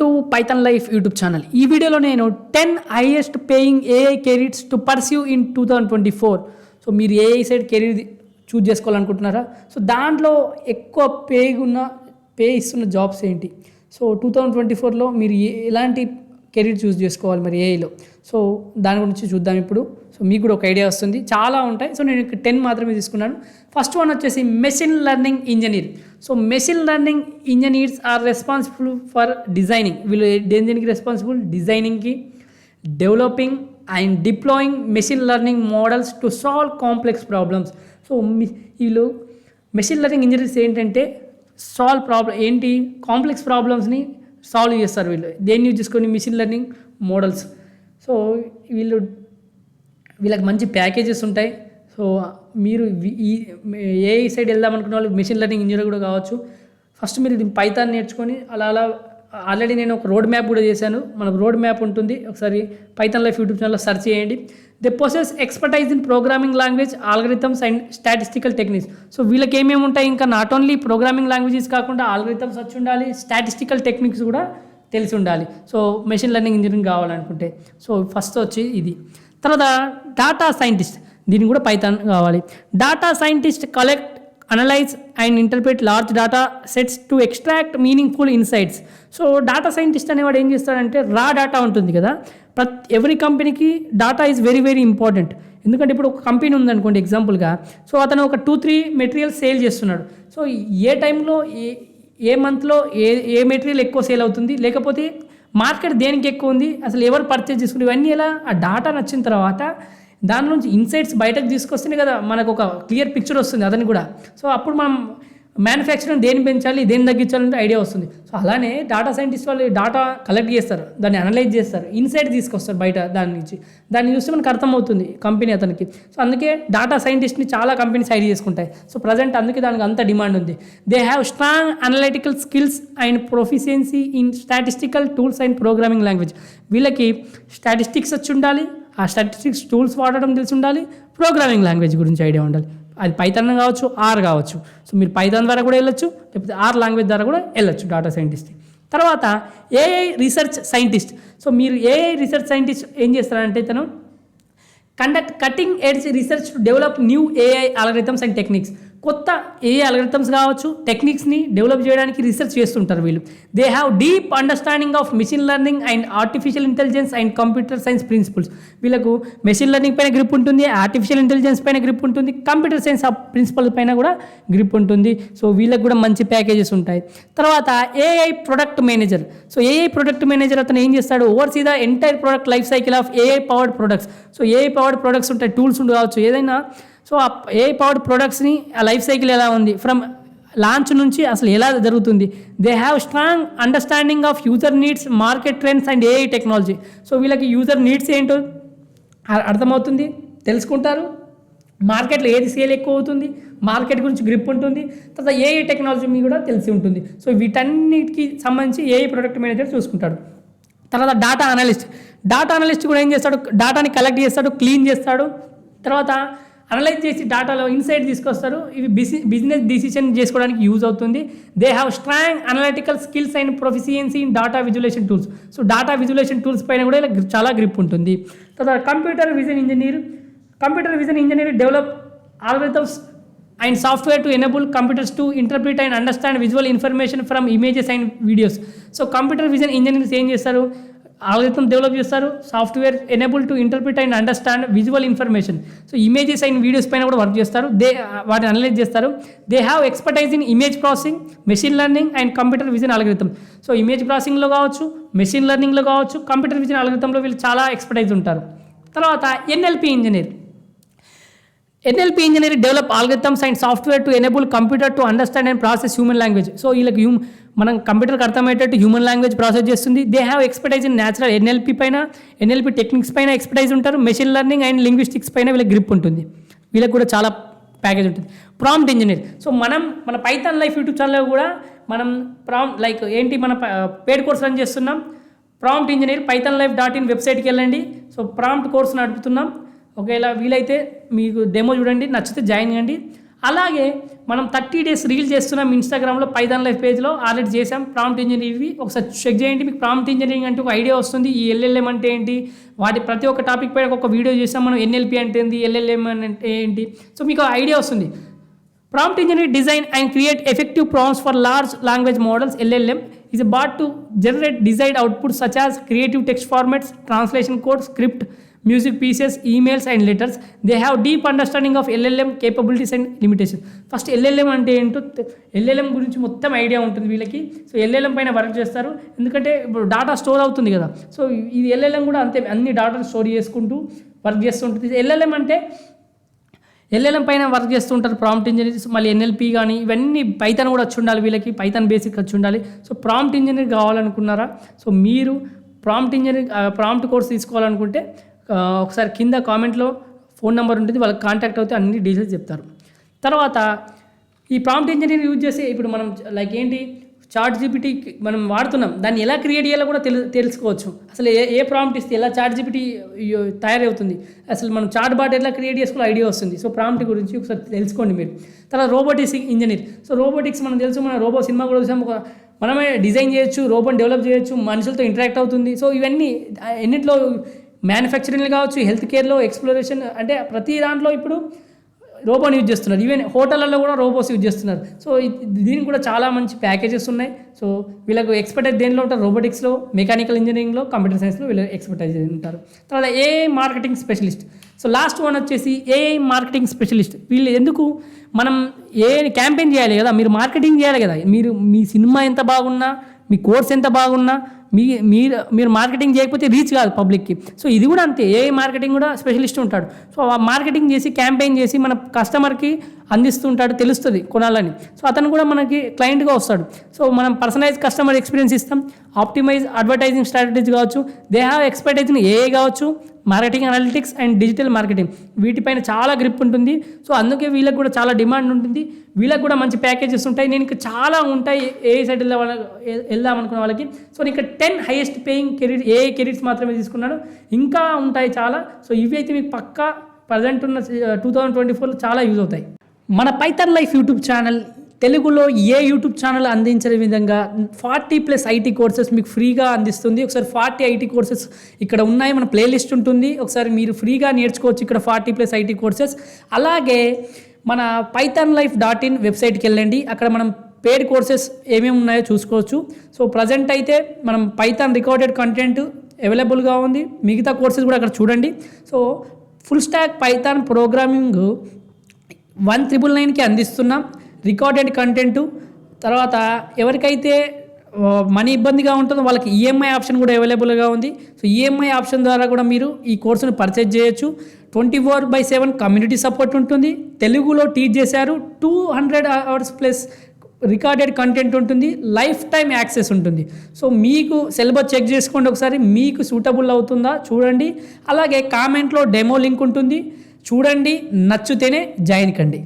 To Python life YouTube channel. ఈ వీడియోలో నేను 10 highest paying AI careers to pursue in 2024. So మీరు AI side career choose చేసుకోవాలనుకుంటున్నారా? So దాంట్లో ఎక్కువ పే ఇస్తున్న జాబ్స్ ఏంటి? సో 2024లో మీరు ఎలాంటి కెరీర్ చూస్ చేసుకోవాలి మరి ఏఐలో? సో దాని గురించి చూద్దాం ఇప్పుడు. సో మీకు కూడా ఒక ఐడియా వస్తుంది. చాలా ఉంటాయి. సో నేను 10 మాత్రమే తీసుకున్నాను. ఫస్ట్ వన్ వచ్చేసి machine learning engineer. So machine learning engineers are responsible for designing. వీళ్ళు దేనికి రెస్పాన్సిబుల్? డిజైనింగ్కి, developing and deploying machine learning models to solve complex problems. So వీళ్ళు మెషిన్ లెర్నింగ్ ఇంజనీర్స్ ఏంటంటే కాంప్లెక్స్ ప్రాబ్లమ్స్ని సాల్వ్ చేస్తారు. వీళ్ళు దేన్ని యూజ్ చేసుకొని? Machine learning models. సో వీళ్ళకి మంచి ప్యాకేజెస్ ఉంటాయి. సో మీరు ఈ ఏఐ సైడ్ వెళ్దాం అనుకున్న వాళ్ళు మెషిన్ లెర్నింగ్ ఇంజనీర్ కూడా కావచ్చు. ఫస్ట్ మీరు పైథాన్ నేర్చుకొని అలా ఆల్రెడీ నేను ఒక రోడ్ మ్యాప్ కూడా చేశాను. మనకు రోడ్ మ్యాప్ ఉంటుంది, ఒకసారి పైథాన్ లైఫ్ యూట్యూబ్ ఛానల్లో సెర్చ్ చేయండి. They possess expertise in programming language, algorithms and statistical techniques. So వీళ్ళకి ఏమేమి ఉంటాయి? ఇంకా నాట్ ఓన్లీ ప్రోగ్రామింగ్ లాంగ్వేజెస్ కాకుండా ఆల్గరిథమ్స్ వచ్చి ఉండాలి, స్టాటిస్టికల్ టెక్నిక్స్ కూడా తెలిసి ఉండాలి. సో మెషిన్ లెర్నింగ్ ఇంజనీరింగ్ కావాలనుకుంటే. సో ఫస్ట్ వచ్చి ఇది. తర్వాత డాటా సైంటిస్ట్, దీనికి కూడా పైథాన్ కావాలి. Data scientist collect, analyse and interpret large data sets to extract meaningful insights. So data scientist అనేవాడు ఏం చేస్తాడంటే, రా డాటా ఉంటుంది కదా, ఎవ్రీ కంపెనీకి data is very very important. ఎందుకంటే ఇప్పుడు ఒక కంపెనీ ఉందనుకోండి ఎగ్జాంపుల్గా, సో అతను ఒక 2-3 మెటీరియల్స్ సేల్ చేస్తున్నాడు. సో ఏ టైంలో ఏ మంత్లో ఏ మెటీరియల్ ఎక్కువ సేల్ అవుతుంది, లేకపోతే మార్కెట్ దేనికి ఎక్కువ ఉంది, అసలు ఎవరు పర్చేజ్ చేసుకుంటే, ఇవన్నీ ఎలా ఆ డాటా నచ్చిన తర్వాత దాని నుంచి ఇన్సైట్స్ బయటకు తీసుకొస్తేనే కదా మనకు ఒక క్లియర్ పిక్చర్ వస్తుంది అతని కూడా. సో అప్పుడు మనం మ్యానుఫ్యాక్చరింగ్ దేన్ని పెంచాలి, దేన్ని తగ్గించాలంటే ఐడియా వస్తుంది. సో అలానే డాటా సైంటిస్ట్ వాళ్ళు డాటా కలెక్ట్ చేస్తారు, దాన్ని అనలైజ్ చేస్తారు, ఇన్సైట్ తీసుకొస్తారు బయట దాని నుంచి. దాన్ని చూస్తే మనకు అర్థమవుతుంది కంపెనీ అతనికి. సో అందుకే డాటా సైంటిస్ట్ని చాలా కంపెనీస్ హైర్ చేసుకుంటాయి. సో ప్రజెంట్ అందుకే దానికి అంత డిమాండ్ ఉంది. They have strong analytical skills and proficiency in statistical tools and programming language. వీళ్ళకి స్టాటిస్టిక్స్ వచ్చి ఉండాలి, ఆ స్టాటిస్టిక్స్ టూల్స్ వాడడం తెలిసి ఉండాలి, ప్రోగ్రామింగ్ లాంగ్వేజ్ గురించి ఐడియా ఉండాలి. అది పైథాన్ కావచ్చు, ఆర్ కావచ్చు. సో మీరు పైథాన్ ద్వారా కూడా వెళ్ళొచ్చు, లేకపోతే ఆర్ లాంగ్వేజ్ ద్వారా కూడా వెళ్ళొచ్చు డాటా సైంటిస్ట్. తర్వాత ఏఐ రీసెర్చ్ సైంటిస్ట్. సో మీరు ఏఐ రీసెర్చ్ సైంటిస్ట్ ఏం చేస్తారంటే, తను conduct cutting edge research to develop new AI algorithms and techniques. కొత్త ఏఐ ఆల్గరిథమ్స్ కావచ్చు, టెక్నిక్స్ని డెవలప్ చేయడానికి రీసెర్చ్ చేస్తుంటారు వీళ్ళు. They have deep understanding of machine learning and artificial intelligence and computer science principles. వీళ్ళకు మెషిన్ లెర్నింగ్ పైన grip ఉంటుంది, artificial intelligence పైన గ్రిప్ ఉంటుంది, కంప్యూటర్ సైన్స్ ప్రిన్సిపల్ పైన కూడా గ్రిప్ ఉంటుంది. సో వీళ్ళకి కూడా మంచి ప్యాకేజెస్ ఉంటాయి. తర్వాత AI product manager. So AI product manager అతను ఏం చేస్తాడు? Overseas the entire product life cycle of AI powered products. So AI powered products ఉంటాయి, టూల్స్ కావచ్చు, ఏదైనా. సో ఆ ఏఐ పవర్డ్ ప్రొడక్ట్స్ని ఆ లైఫ్ సైకిల్ ఎలా ఉంది, ఫ్రమ్ లాంచ్ నుంచి అసలు ఎలా జరుగుతుంది. They have strong understanding of user needs, market trends and AI technology. So వీళ్ళకి యూజర్ నీడ్స్ ఏంటో అర్థమవుతుంది, తెలుసుకుంటారు. మార్కెట్లో ఏది సేల్ ఎక్కువ అవుతుంది, మార్కెట్ గురించి గ్రిప్ ఉంటుంది. తర్వాత ఏఐ టెక్నాలజీ మీ కూడా తెలిసి ఉంటుంది. సో వీటన్నిటికి సంబంధించి ఏఐ ప్రొడక్ట్ మేనేజర్ చూసుకుంటాడు. తర్వాత డాటా అనలిస్ట్ కూడా ఏం చేస్తాడు? డాటాని కలెక్ట్ చేస్తాడు, క్లీన్ చేస్తాడు, తర్వాత అనలైజ్ చేసి డాటాలో ఇన్సైట్ తీసుకొస్తారు. ఇవి బిజినెస్ డిసిషన్ చేసుకోవడానికి యూజ్ అవుతుంది. They have strong analytical skills and proficiency in data visualisation tools. So data visualisation tools పైన కూడా ఇలా చాలా గ్రిప్ ఉంటుంది. తర్వాత computer vision engineer develop algorithms and software to enable computers to interpret and understand visual information from images and videos. So computer vision engineers ఏం చేస్తారు? Algorithm develop చేస్తారు, software enable to interpret and understand visual information. So images and videos పైన కూడా work చేస్తారు. వాటిని analyse చేస్తారు. They have expertise in image processing, machine learning and computer vision algorithm. So image ప్రాసెసింగ్లో కావచ్చు, మెషిన్ లెర్నింగ్లో కావచ్చు, computer vision ఆల్గరిథంలో వీళ్ళు చాలా ఎక్స్పర్టైజ్ ఉంటారు. తర్వాత NLP engineer develop algorithms and software to enable computer to understand and process human language. So వీళ్ళకి మనం కంప్యూటర్కి అర్థమయ్యేటట్టు హ్యూమన్ లాంగ్వేజ్ ప్రాసెస్ చేస్తుంది. They have expertise in natural NLP techniques పైన ఎక్స్పర్టైజ్ ఉంటారు. మెషిన్ లెర్నింగ్ అండ్ లింగ్విస్టిక్స్ పైన వీళ్ళకి grip ఉంటుంది. వీళ్ళకి కూడా చాలా ప్యాకేజ్ ఉంటుంది. Prompt engineer. సో మన పైథాన్ లైఫ్ యూట్యూబ్ ఛానల్లో కూడా మనం మన పేడ్ కోర్స్ రన్ చేస్తున్నాం. ప్రాంప్ట్ ఇంజనీర్ pythonlife.in వెబ్సైట్కి వెళ్ళండి. సో ప్రాంప్ట్ కోర్స్ నడుపుతున్నాం. ఒకవేళ వీలైతే మీకు డెమో చూడండి, నచ్చితే జాయిన్ కండి. అలాగే మనం 30 days రీల్ చేస్తున్నాం ఇన్స్టాగ్రామ్లో పైథాన్ లైఫ్ పేజ్లో ఆల్రెడీ చేసాం ప్రాంప్ట్ ఇంజనీరింగ్. ఒకసారి చెక్ చేయండి, మీకు ప్రాంప్ట్ ఇంజనీరింగ్ అంటే ఒక ఐడియా వస్తుంది. ఈ ఎల్ఎల్ఎం అంటే ఏంటి, వాటి ప్రతి ఒక్క టాపిక్ పైన ఒక వీడియో చేసాం మనం. ఎన్ఎల్పి అంటే ఏంటి, ఎల్ఎల్ఎం అంటే ఏంటి, సో మీకు ఐడియా వస్తుంది. Prompt engineering design and create effective prompts for large language models (LLM) is a bot to generate desired outputs such as creative text formats, translation code, script, music pieces, emails and letters. They have deep understanding of LLM capabilities and limitations. First LLM అంటే ఏంటో, LLM గురించి మొత్తం idea ఉంటుంది వీళ్ళకి. So LLM పైన work చేస్తారు, ఎందుకంటే ఇప్పుడు డాటా స్టోర్ అవుతుంది కదా. సో ఇది LLM కూడా అంతే, అన్ని డాటాను స్టోర్ చేసుకుంటూ వర్క్ చేస్తుంటుంది. LLM అంటే ఎల్ఎల్ఎం పైన వర్క్ చేస్తుంటారు ప్రాంప్ట్ ఇంజనీర్స్. మళ్ళీ ఎన్ఎల్పి కానీ ఇవన్నీ పైథాన్ కూడా వచ్చి ఉండాలి వీళ్ళకి, పైథాన్ బేసిక్ వచ్చి ఉండాలి. సో ప్రాంప్ట్ ఇంజనీర్ కావాలనుకున్నారా, సో మీరు ప్రాంప్ట్ కోర్స్ తీసుకోవాలనుకుంటే ఒకసారి కింద కామెంట్లో ఫోన్ నెంబర్ ఉంటుంది, వాళ్ళకి కాంటాక్ట్ అవుతే అన్ని డీటెయిల్స్ చెప్తారు. తర్వాత ఈ ప్రాంప్ట్ ఇంజనీర్ యూజ్ చేసి ఇప్పుడు మనం లైక్ ఏంటి, చాట్ జీపీటీ మనం వాడుతున్నాం, దాన్ని ఎలా క్రియేట్ చేయాలో కూడా తెలుసుకోవచ్చు. అసలు ఏ ప్రాంప్ట్ ఇస్తే ఎలా చాట్ జీపీటీ తయారవుతుంది, అసలు మనం చాట్ బాట్ ఎలా క్రియేట్ చేసుకోవాలో ఐడియా వస్తుంది. సో ప్రాంప్ట్ గురించి ఒకసారి తెలుసుకోండి మీరు. తర్వాత రోబోటిక్స్ ఇంజనీర్. సో రోబోటిక్స్ మనం తెలుసు, మన రోబో సినిమా కూడా చూసాం, మనమే డిజైన్ చేయొచ్చు, రోబోని డెవలప్ చేయొచ్చు, మనుషులతో ఇంటరాక్ట్ అవుతుంది. సో ఇవన్నీ ఎన్నిట్లో మ్యానుఫ్యాక్చరింగ్లో కావచ్చు, హెల్త్ కేర్లో, ఎక్స్ప్లోరేషన్, అంటే ప్రతి దాంట్లో ఇప్పుడు రోబోని యూజ్ చేస్తున్నారు. ఈవెన్ హోటళ్ళల్లో కూడా రోబోస్ యూజ్ చేస్తున్నారు. సో దీనికి కూడా చాలా మంచి ప్యాకేజెస్ ఉన్నాయి. సో వీళ్ళకు ఎక్స్పర్టైజ్ దేనిలో ఉంటారు, రోబోటిక్స్లో, మెకానికల్ ఇంజనీరింగ్లో, కంప్యూటర్ సైన్స్లో వీళ్ళు ఎక్స్పర్టైజ్ ఉంటారు. తర్వాత AI marketing specialist. So last one వచ్చేసి ఏఐ మార్కెటింగ్ స్పెషలిస్ట్. వీళ్ళు ఎందుకు, మనం ఏ క్యాంపెయిన్ చేయాలి కదా, మీరు మార్కెటింగ్ చేయాలి కదా, మీ సినిమా ఎంత బాగున్నా, మీ కోర్స్ ఎంత బాగున్నా, మీరు మార్కెటింగ్ చేయకపోతే రీచ్ కాదు పబ్లిక్కి. సో ఇది కూడా అంతే, ఏ మార్కెటింగ్ కూడా స్పెషలిస్ట్ ఉంటాడు. సో ఆ మార్కెటింగ్ చేసి క్యాంపెయిన్ చేసి మన కస్టమర్కి అందిస్తుంటాడు, తెలుస్తుంది కొనాలని. సో అతను కూడా మనకి క్లయింట్గా వస్తాడు. సో మనం పర్సనలైజ్ కస్టమర్ ఎక్స్పీరియన్స్ ఇస్తాం, ఆప్టిమైజ్ అడ్వర్టైజింగ్ స్ట్రాటజీ కావచ్చు, they have expertise in AI కావచ్చు, marketing analytics and digital marketing, వీటిపైన చాలా గ్రిప్ ఉంటుంది. సో అందుకే వీళ్ళకి కూడా చాలా డిమాండ్ ఉంటుంది, వీళ్ళకి కూడా మంచి ప్యాకేజెస్ ఉంటాయి. నేను ఇంకా చాలా ఉంటాయి ఏఐ సైడ్ వెళ్దాం అనుకున్న వాళ్ళకి. సో నేను ఇక్కడ 10 highest paying career AI careers మాత్రమే తీసుకున్నాను, ఇంకా ఉంటాయి చాలా. సో ఇవి అయితే మీకు పక్కా ప్రజెంట్ ఉన్న 2024లో చాలా యూజ్ అవుతాయి. మన పైథాన్ లైఫ్ యూట్యూబ్ ఛానల్ తెలుగులో ఏ యూట్యూబ్ ఛానల్ అందించే విధంగా 40+ ఐటీ కోర్సెస్ మీకు ఫ్రీగా అందిస్తుంది. ఒకసారి 40 ఐటీ కోర్సెస్ ఇక్కడ ఉన్నాయి, మన ప్లేలిస్ట్ ఉంటుంది, ఒకసారి మీరు ఫ్రీగా నేర్చుకోవచ్చు ఇక్కడ 40+ ఐటీ కోర్సెస్. అలాగే మన pythonlife.in వెబ్సైట్కి వెళ్ళండి, అక్కడ మనం పేడ్ కోర్సెస్ ఏమేమి ఉన్నాయో చూసుకోవచ్చు. సో ప్రజెంట్ అయితే మనం పైథాన్ రికార్డెడ్ కంటెంట్ అవైలబుల్గా ఉంది, మిగతా కోర్సెస్ కూడా అక్కడ చూడండి. So full stack Python programming 1999కి అందిస్తున్నాం, రికార్డెడ్ కంటెంట్. తర్వాత ఎవరికైతే మనీ ఇబ్బందిగా ఉంటుందో వాళ్ళకి ఈఎంఐ ఆప్షన్ కూడా అవైలబుల్గా ఉంది. సో ఈఎంఐ ఆప్షన్ ద్వారా కూడా మీరు ఈ కోర్సును పర్చేజ్ చేయొచ్చు. 24/7 కమ్యూనిటీ సపోర్ట్ ఉంటుంది, తెలుగులో టీచ్ చేశారు, 200 hours ప్లస్ రికార్డెడ్ కంటెంట్ ఉంటుంది, లైఫ్ టైం యాక్సెస్ ఉంటుంది. సో మీకు సిలబస్ చెక్ చేసుకోండి ఒకసారి, మీకు సూటబుల్ అవుతుందా చూడండి. అలాగే కామెంట్లో డెమో లింక్ ఉంటుంది, చూడండి, నచ్చితేనే జాయిన్ కండి.